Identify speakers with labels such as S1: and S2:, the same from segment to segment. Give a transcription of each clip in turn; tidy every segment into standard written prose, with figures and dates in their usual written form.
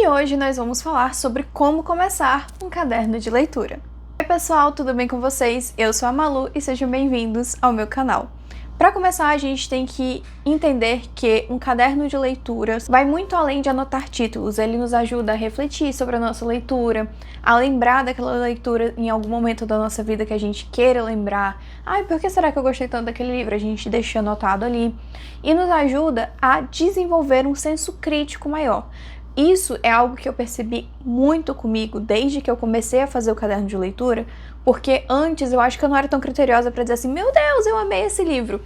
S1: E hoje nós vamos falar sobre como começar um caderno de leitura. Oi pessoal, tudo bem com vocês? Eu sou a Malu e sejam bem-vindos ao meu canal. Para começar, a gente tem que entender que um caderno de leitura vai muito além de anotar títulos. Ele nos ajuda a refletir sobre a nossa leitura, a lembrar daquela leitura em algum momento da nossa vida que a gente queira lembrar. Ai, por que será que eu gostei tanto daquele livro? A gente deixa anotado ali. E nos ajuda a desenvolver um senso crítico maior. Isso é algo que eu percebi muito comigo desde que eu comecei a fazer o caderno de leitura, porque antes eu acho que eu não era tão criteriosa para dizer assim, meu Deus, eu amei esse livro.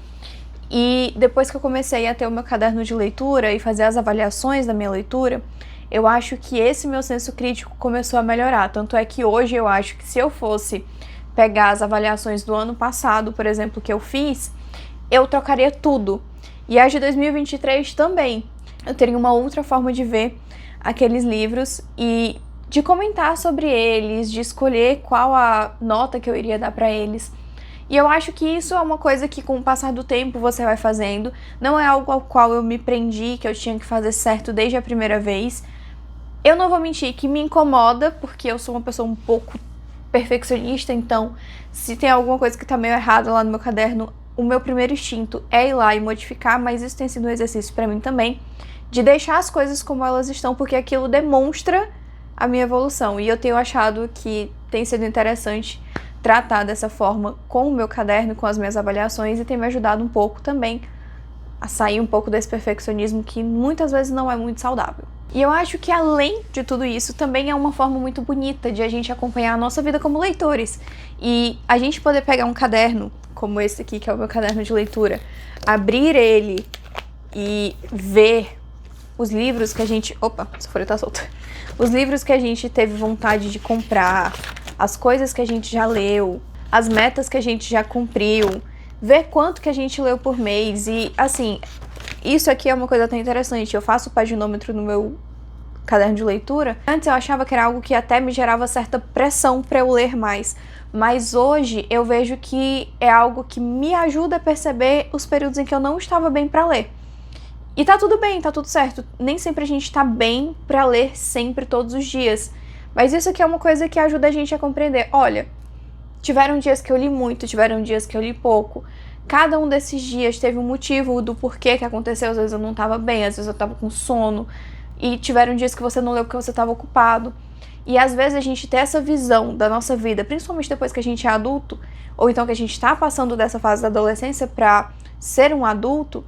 S1: E depois que eu comecei a ter o meu caderno de leitura e fazer as avaliações da minha leitura, eu acho que esse meu senso crítico começou a melhorar. Tanto é que hoje eu acho que se eu fosse pegar as avaliações do ano passado, por exemplo, que eu fiz, eu trocaria tudo. E as de 2023 também. Eu teria uma outra forma de ver aqueles livros e de comentar sobre eles, de escolher qual a nota que eu iria dar para eles. E eu acho que isso é uma coisa que com o passar do tempo você vai fazendo. Não é algo ao qual eu me prendi, que eu tinha que fazer certo desde a primeira vez. Eu não vou mentir que me incomoda, porque eu sou uma pessoa um pouco perfeccionista, então se tem alguma coisa que tá meio errada lá no meu caderno, o meu primeiro instinto é ir lá e modificar, mas isso tem sido um exercício para mim também, de deixar as coisas como elas estão, porque aquilo demonstra a minha evolução. E eu tenho achado que tem sido interessante tratar dessa forma com o meu caderno, com as minhas avaliações, e tem me ajudado um pouco também a sair um pouco desse perfeccionismo que muitas vezes não é muito saudável. E eu acho que além de tudo isso, também é uma forma muito bonita de a gente acompanhar a nossa vida como leitores. E a gente poder pegar um caderno, como esse aqui, que é o meu caderno de leitura, abrir ele e ver os livros que a gente... Opa, essa folha tá solta. Os livros que a gente teve vontade de comprar, as coisas que a gente já leu, as metas que a gente já cumpriu, ver quanto que a gente leu por mês. E, assim, isso aqui é uma coisa até interessante. Eu faço o paginômetro no meu caderno de leitura. Antes eu achava que era algo que até me gerava certa pressão para eu ler mais. Mas hoje eu vejo que é algo que me ajuda a perceber os períodos em que eu não estava bem para ler. E tá tudo bem, tá tudo certo. Nem sempre a gente tá bem pra ler sempre, todos os dias. Mas isso aqui é uma coisa que ajuda a gente a compreender. Olha, tiveram dias que eu li muito, tiveram dias que eu li pouco. Cada um desses dias teve um motivo do porquê que aconteceu. Às vezes eu não tava bem, às vezes eu tava com sono. E tiveram dias que você não leu porque você tava ocupado. E às vezes a gente ter essa visão da nossa vida, principalmente depois que a gente é adulto, ou então que a gente tá passando dessa fase da adolescência pra ser um adulto,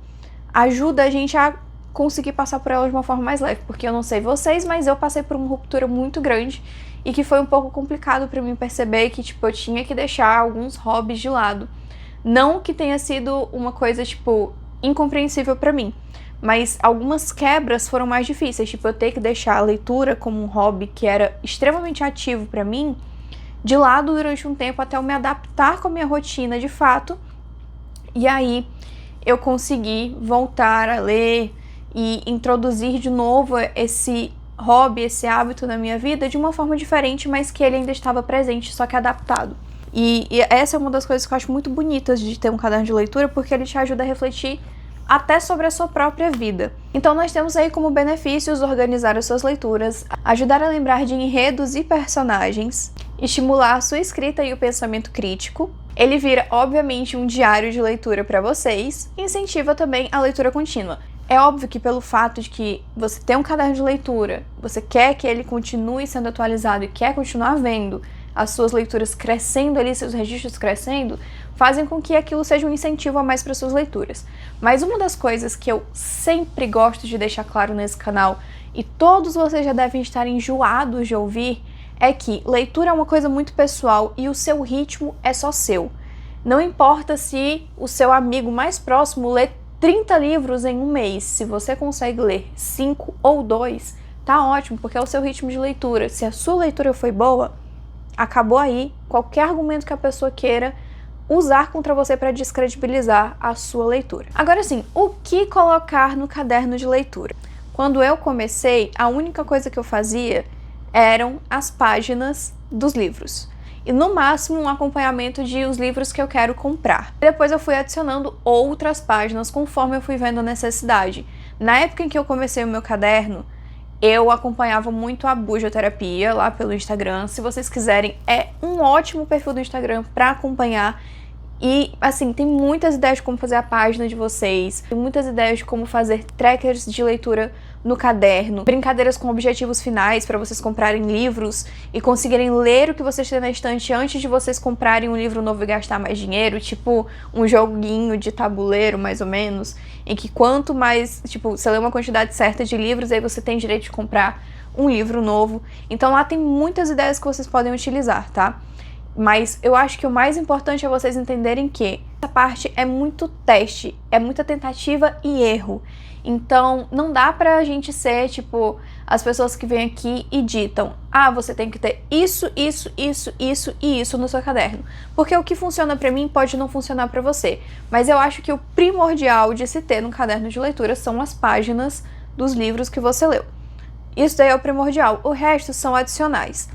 S1: ajuda a gente a conseguir passar por ela de uma forma mais leve, porque eu não sei vocês, mas eu passei por uma ruptura muito grande e que foi um pouco complicado pra mim perceber que, tipo, eu tinha que deixar alguns hobbies de lado. Não que tenha sido uma coisa, tipo, incompreensível pra mim, mas algumas quebras foram mais difíceis, tipo, eu ter que deixar a leitura como um hobby que era extremamente ativo pra mim, de lado durante um tempo até eu me adaptar com a minha rotina de fato, e aí eu consegui voltar a ler e introduzir de novo esse hobby, esse hábito na minha vida de uma forma diferente, mas que ele ainda estava presente, só que adaptado. E essa é uma das coisas que eu acho muito bonitas de ter um caderno de leitura, porque ele te ajuda a refletir até sobre a sua própria vida. Então nós temos aí como benefícios organizar as suas leituras, ajudar a lembrar de enredos e personagens, estimular a sua escrita e o pensamento crítico. Ele vira, obviamente, um diário de leitura para vocês e incentiva também a leitura contínua. É óbvio que pelo fato de que você tem um caderno de leitura, você quer que ele continue sendo atualizado e quer continuar vendo as suas leituras crescendo ali, seus registros crescendo, fazem com que aquilo seja um incentivo a mais para suas leituras. Mas uma das coisas que eu sempre gosto de deixar claro nesse canal, e todos vocês já devem estar enjoados de ouvir, é que leitura é uma coisa muito pessoal e o seu ritmo é só seu. Não importa se o seu amigo mais próximo lê 30 livros em um mês, se você consegue ler 5 ou 2, tá ótimo, porque é o seu ritmo de leitura. Se a sua leitura foi boa, acabou aí qualquer argumento que a pessoa queira usar contra você para descredibilizar a sua leitura. Agora sim, o que colocar no caderno de leitura? Quando eu comecei, a única coisa que eu fazia eram as páginas dos livros. E no máximo um acompanhamento de os livros que eu quero comprar. Depois eu fui adicionando outras páginas conforme eu fui vendo a necessidade. Na época em que eu comecei o meu caderno, Eu acompanhava muito a Bujoterapia lá pelo Instagram. Se vocês quiserem, é um ótimo perfil do Instagram pra acompanhar. E, assim, tem muitas ideias de como fazer a página de vocês, tem muitas ideias de como fazer trackers de leitura no caderno, brincadeiras com objetivos finais para vocês comprarem livros e conseguirem ler o que vocês têm na estante antes de vocês comprarem um livro novo e gastar mais dinheiro, tipo um joguinho de tabuleiro, mais ou menos, em que quanto mais, tipo, você lê uma quantidade certa de livros, aí você tem direito de comprar um livro novo. Então lá tem muitas ideias que vocês podem utilizar, tá? Mas eu acho que o mais importante é vocês entenderem que essa parte é muito teste, é muita tentativa e erro. Então, não dá pra gente ser, tipo, as pessoas que vêm aqui e ditam: ah, você tem que ter isso, isso, isso, isso e isso no seu caderno. Porque o que funciona pra mim pode não funcionar pra você. Mas eu acho que o primordial de se ter no caderno de leitura são as páginas dos livros que você leu. Isso daí é o primordial. O resto são adicionais.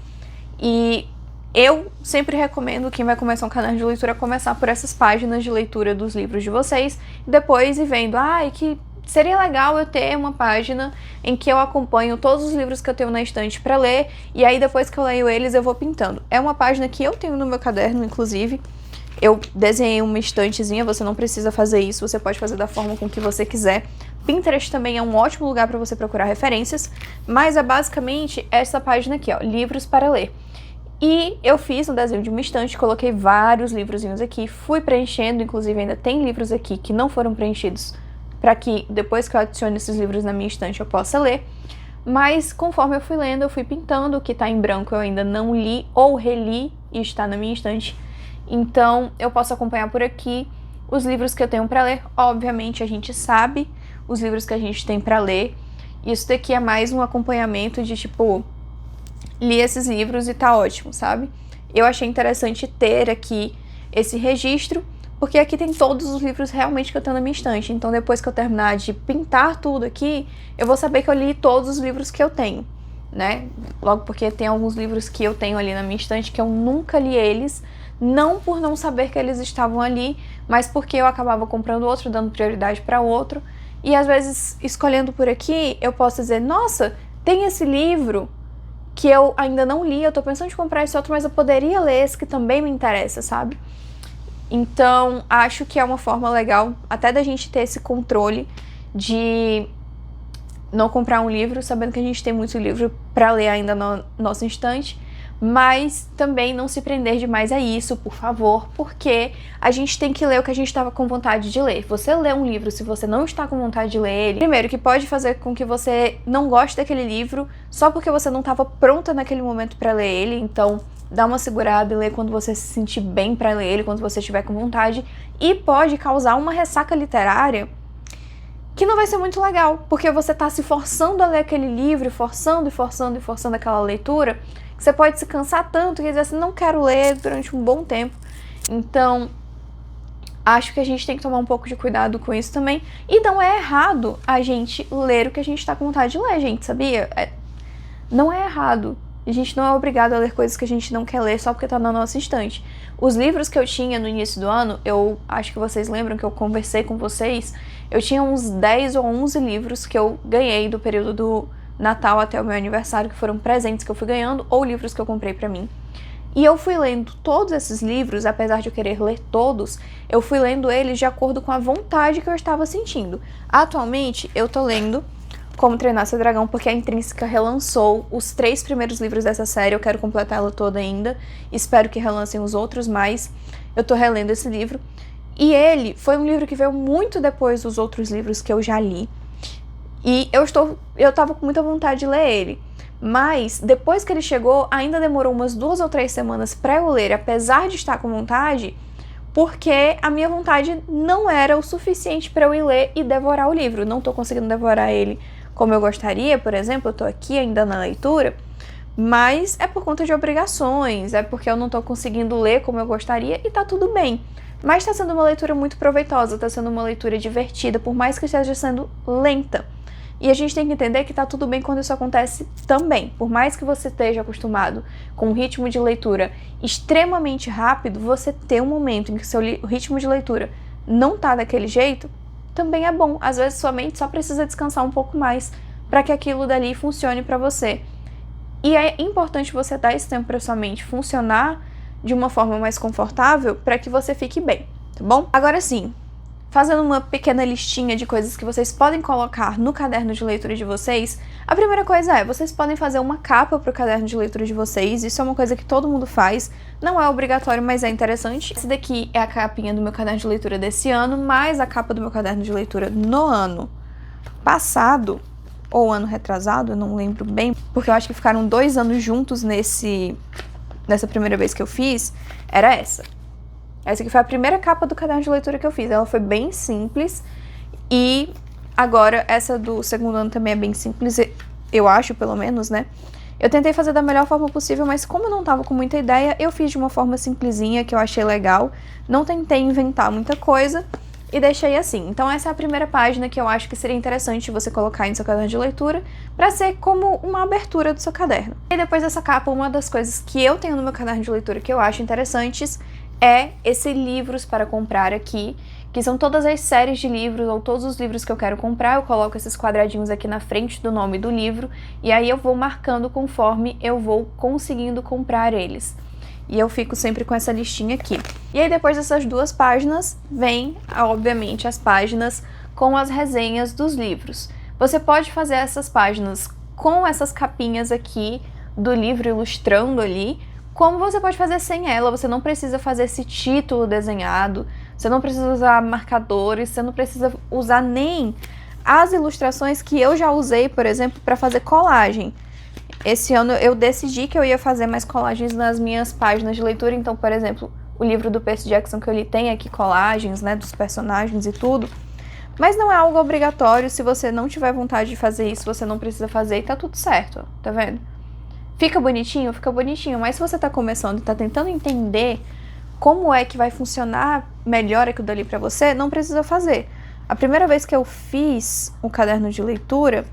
S1: E eu sempre recomendo quem vai começar um caderno de leitura começar por essas páginas de leitura dos livros de vocês, e depois ir vendo, que seria legal eu ter uma página em que eu acompanho todos os livros que eu tenho na estante para ler, e aí depois que eu leio eles eu vou pintando. É uma página que eu tenho no meu caderno, inclusive. Eu desenhei uma estantezinha, você não precisa fazer isso, você pode fazer da forma com que você quiser. Pinterest também é um ótimo lugar para você procurar referências, mas é basicamente essa página aqui, ó, livros para ler. E eu fiz um desenho de uma estante, coloquei vários livrozinhos aqui, fui preenchendo, inclusive ainda tem livros aqui que não foram preenchidos, para que depois que eu adicione esses livros na minha estante eu possa ler. Mas conforme eu fui lendo, eu fui pintando, o que tá em branco eu ainda não li ou reli e está na minha estante. Então eu posso acompanhar por aqui os livros que eu tenho para ler. Obviamente a gente sabe os livros que a gente tem para ler. Isso daqui é mais um acompanhamento de tipo, li esses livros e tá ótimo, sabe? Eu achei interessante ter aqui esse registro, porque aqui tem todos os livros realmente que eu tenho na minha estante. Então depois que eu terminar de pintar tudo aqui, eu vou saber que eu li todos os livros que eu tenho, né? Logo porque tem alguns livros que eu tenho ali na minha estante que eu nunca li eles, não por não saber que eles estavam ali, mas porque eu acabava comprando outro, dando prioridade para outro. E às vezes, escolhendo por aqui, eu posso dizer, nossa, tem esse livro que eu ainda não li, eu tô pensando em comprar esse outro, mas eu poderia ler esse que também me interessa, sabe? Então, acho que é uma forma legal até da gente ter esse controle de não comprar um livro, sabendo que a gente tem muito livro pra ler ainda no nosso estante, mas também não se prender demais a isso, por favor, porque a gente tem que ler o que a gente estava com vontade de ler. Você lê um livro, se você não está com vontade de ler ele, primeiro, que pode fazer com que você não goste daquele livro só porque você não estava pronta naquele momento para ler ele, então dá uma segurada e lê quando você se sentir bem para ler ele, quando você estiver com vontade, e pode causar uma ressaca literária que não vai ser muito legal, porque você tá se forçando a ler aquele livro, forçando aquela leitura, que você pode se cansar tanto que dizer assim, não quero ler durante um bom tempo. Então, acho que a gente tem que tomar um pouco de cuidado com isso também. E não é errado a gente ler o que a gente tá com vontade de ler, gente, sabia? Não é errado. A gente não é obrigado a ler coisas que a gente não quer ler só porque tá na nossa estante. Os livros que eu tinha no início do ano, eu acho que vocês lembram que eu conversei com vocês, eu tinha uns 10 ou 11 livros que eu ganhei do período do Natal até o meu aniversário, que foram presentes que eu fui ganhando, ou livros que eu comprei pra mim. E eu fui lendo todos esses livros, apesar de eu querer ler todos, eu fui lendo eles de acordo com a vontade que eu estava sentindo. Atualmente, eu tô lendo Como Treinar Seu Dragão, porque a Intrínseca relançou os 3 primeiros livros dessa série, eu quero completar ela toda ainda, espero que relancem os outros, mas eu tô relendo esse livro. E ele foi um livro que veio muito depois dos outros livros que eu já li, e eu tava com muita vontade de ler ele. Mas, depois que ele chegou, ainda demorou umas 2 ou 3 semanas pra eu ler, apesar de estar com vontade, porque a minha vontade não era o suficiente pra eu ir ler e devorar o livro. Não tô conseguindo devorar ele como eu gostaria, por exemplo, eu tô aqui ainda na leitura, mas é por conta de obrigações, é porque eu não tô conseguindo ler como eu gostaria e tá tudo bem. Mas tá sendo uma leitura muito proveitosa, tá sendo uma leitura divertida, por mais que esteja sendo lenta. E a gente tem que entender que tá tudo bem quando isso acontece também. Por mais que você esteja acostumado com um ritmo de leitura extremamente rápido, você ter um momento em que o seu ritmo de leitura não tá daquele jeito, também é bom. Às vezes sua mente só precisa descansar um pouco mais para que aquilo dali funcione para você. E é importante você dar esse tempo para sua mente funcionar de uma forma mais confortável para que você fique bem, tá bom? Agora sim, fazendo uma pequena listinha de coisas que vocês podem colocar no caderno de leitura de vocês, a primeira coisa é, vocês podem fazer uma capa para o caderno de leitura de vocês, isso é uma coisa que todo mundo faz, não é obrigatório, mas é interessante. Esse daqui é a capinha do meu caderno de leitura desse ano, mais a capa do meu caderno de leitura no ano passado, ou ano retrasado, eu não lembro bem, porque eu acho que ficaram 2 anos juntos nessa primeira vez que eu fiz, era essa. Essa aqui foi a primeira capa do caderno de leitura que eu fiz. Ela foi bem simples. E agora essa do segundo ano também é bem simples, eu acho, pelo menos, né? Eu tentei fazer da melhor forma possível, mas como eu não tava com muita ideia, eu fiz de uma forma simplesinha, que eu achei legal. Não tentei inventar muita coisa e deixei assim. Então essa é a primeira página que eu acho que seria interessante você colocar em seu caderno de leitura, para ser como uma abertura do seu caderno. E depois dessa capa, uma das coisas que eu tenho no meu caderno de leitura que eu acho interessantes é esse livros para comprar aqui, que são todas as séries de livros ou todos os livros que eu quero comprar. Eu coloco esses quadradinhos aqui na frente do nome do livro e aí eu vou marcando conforme eu vou conseguindo comprar eles. E eu fico sempre com essa listinha aqui. E aí depois dessas 2 páginas, vem, obviamente, as páginas com as resenhas dos livros. Você pode fazer essas páginas com essas capinhas aqui do livro ilustrando ali, como você pode fazer sem ela. Você não precisa fazer esse título desenhado, você não precisa usar marcadores, você não precisa usar nem as ilustrações que eu já usei, por exemplo, para fazer colagem. Esse ano eu decidi que eu ia fazer mais colagens nas minhas páginas de leitura, então, por exemplo, o livro do Percy Jackson que eu li tem aqui colagens, né, dos personagens e tudo. Mas não é algo obrigatório, se você não tiver vontade de fazer isso, você não precisa fazer e tá tudo certo, tá vendo? Fica bonitinho, mas se você tá começando e tá tentando entender como é que vai funcionar melhor aquilo dali pra você, não precisa fazer. A primeira vez que eu fiz um caderno de leitura,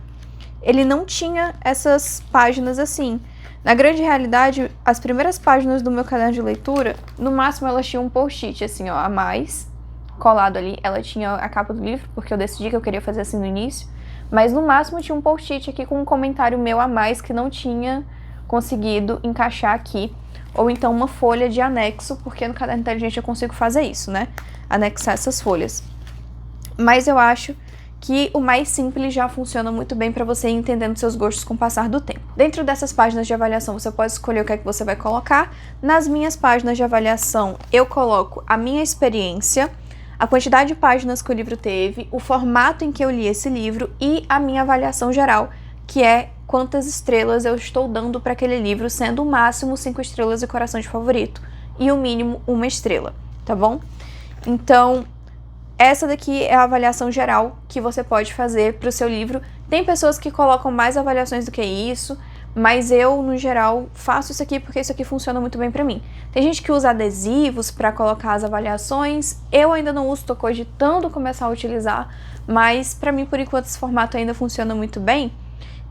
S1: ele não tinha essas páginas assim. Na grande realidade, as primeiras páginas do meu caderno de leitura, no máximo elas tinham um post-it assim, ó, a mais, colado ali. Ela tinha a capa do livro, porque eu decidi que eu queria fazer assim no início, mas no máximo tinha um post-it aqui com um comentário meu a mais que não tinha conseguido encaixar aqui, ou então uma folha de anexo, porque no caderno inteligente eu consigo fazer isso, né? Anexar essas folhas. Mas eu acho que o mais simples já funciona muito bem para você ir entendendo seus gostos com o passar do tempo. Dentro dessas páginas de avaliação, você pode escolher o que é que você vai colocar. Nas minhas páginas de avaliação, eu coloco a minha experiência, a quantidade de páginas que o livro teve, o formato em que eu li esse livro e a minha avaliação geral, que é quantas estrelas eu estou dando para aquele livro, sendo o máximo 5 estrelas e coração de favorito, e o mínimo 1 estrela, tá bom? Então, essa daqui é a avaliação geral que você pode fazer para o seu livro. Tem pessoas que colocam mais avaliações do que isso, mas eu, no geral, faço isso aqui porque isso aqui funciona muito bem para mim. Tem gente que usa adesivos para colocar as avaliações, eu ainda não uso, tô cogitando começar a utilizar, mas para mim, por enquanto, esse formato ainda funciona muito bem.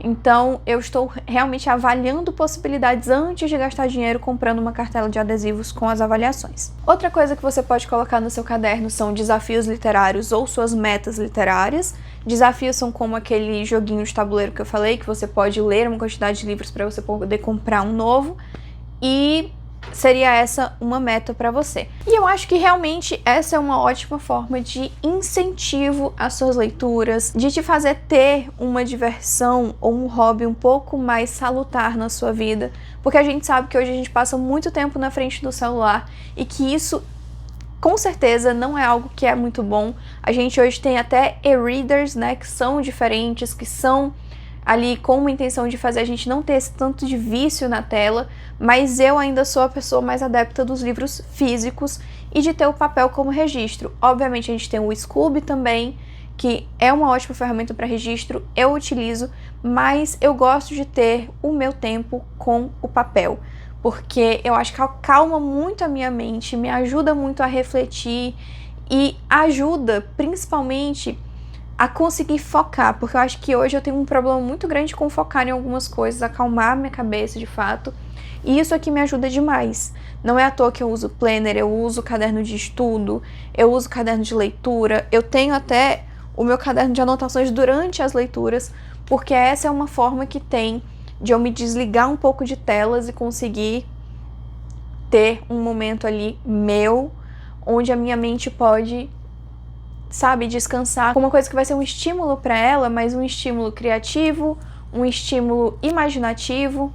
S1: Então, eu estou realmente avaliando possibilidades antes de gastar dinheiro comprando uma cartela de adesivos com as avaliações. Outra coisa que você pode colocar no seu caderno são desafios literários ou suas metas literárias. Desafios são como aquele joguinho de tabuleiro que eu falei, que você pode ler uma quantidade de livros para você poder comprar um novo. E seria essa uma meta para você. E eu acho que realmente essa é uma ótima forma de incentivo às suas leituras, de te fazer ter uma diversão ou um hobby um pouco mais salutar na sua vida, porque a gente sabe que hoje a gente passa muito tempo na frente do celular e que isso com certeza não é algo que é muito bom. A gente hoje tem até e-readers, né, que são diferentes, que são ali com uma intenção de fazer a gente não ter esse tanto de vício na tela, mas eu ainda sou a pessoa mais adepta dos livros físicos e de ter o papel como registro. Obviamente a gente tem o Scooby também, que é uma ótima ferramenta para registro, eu utilizo, mas eu gosto de ter o meu tempo com o papel, porque eu acho que acalma muito a minha mente, me ajuda muito a refletir e ajuda principalmente a conseguir focar, porque eu acho que hoje eu tenho um problema muito grande com focar em algumas coisas, acalmar minha cabeça de fato, e isso aqui me ajuda demais. Não é à toa que eu uso planner, eu uso caderno de estudo, eu uso caderno de leitura, eu tenho até o meu caderno de anotações durante as leituras, porque essa é uma forma que tem de eu me desligar um pouco de telas e conseguir ter um momento ali meu, onde a minha mente pode, sabe, descansar com uma coisa que vai ser um estímulo para ela, mas um estímulo criativo, um estímulo imaginativo,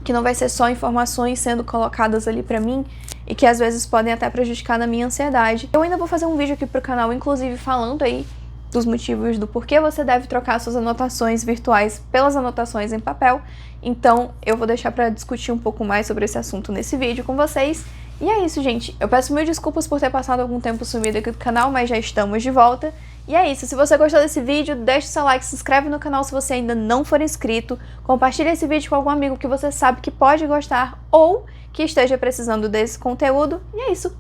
S1: que não vai ser só informações sendo colocadas ali para mim e que às vezes podem até prejudicar na minha ansiedade. Eu ainda vou fazer um vídeo aqui pro canal, inclusive falando aí dos motivos do porquê você deve trocar suas anotações virtuais pelas anotações em papel. Então eu vou deixar para discutir um pouco mais sobre esse assunto nesse vídeo com vocês. E é isso, gente. Eu peço mil desculpas por ter passado algum tempo sumido aqui do canal, mas já estamos de volta. E é isso, se você gostou desse vídeo, deixa o seu like, se inscreve no canal se você ainda não for inscrito, compartilha esse vídeo com algum amigo que você sabe que pode gostar ou que esteja precisando desse conteúdo. E é isso.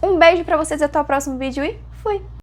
S1: Um beijo pra vocês e até o próximo vídeo e fui!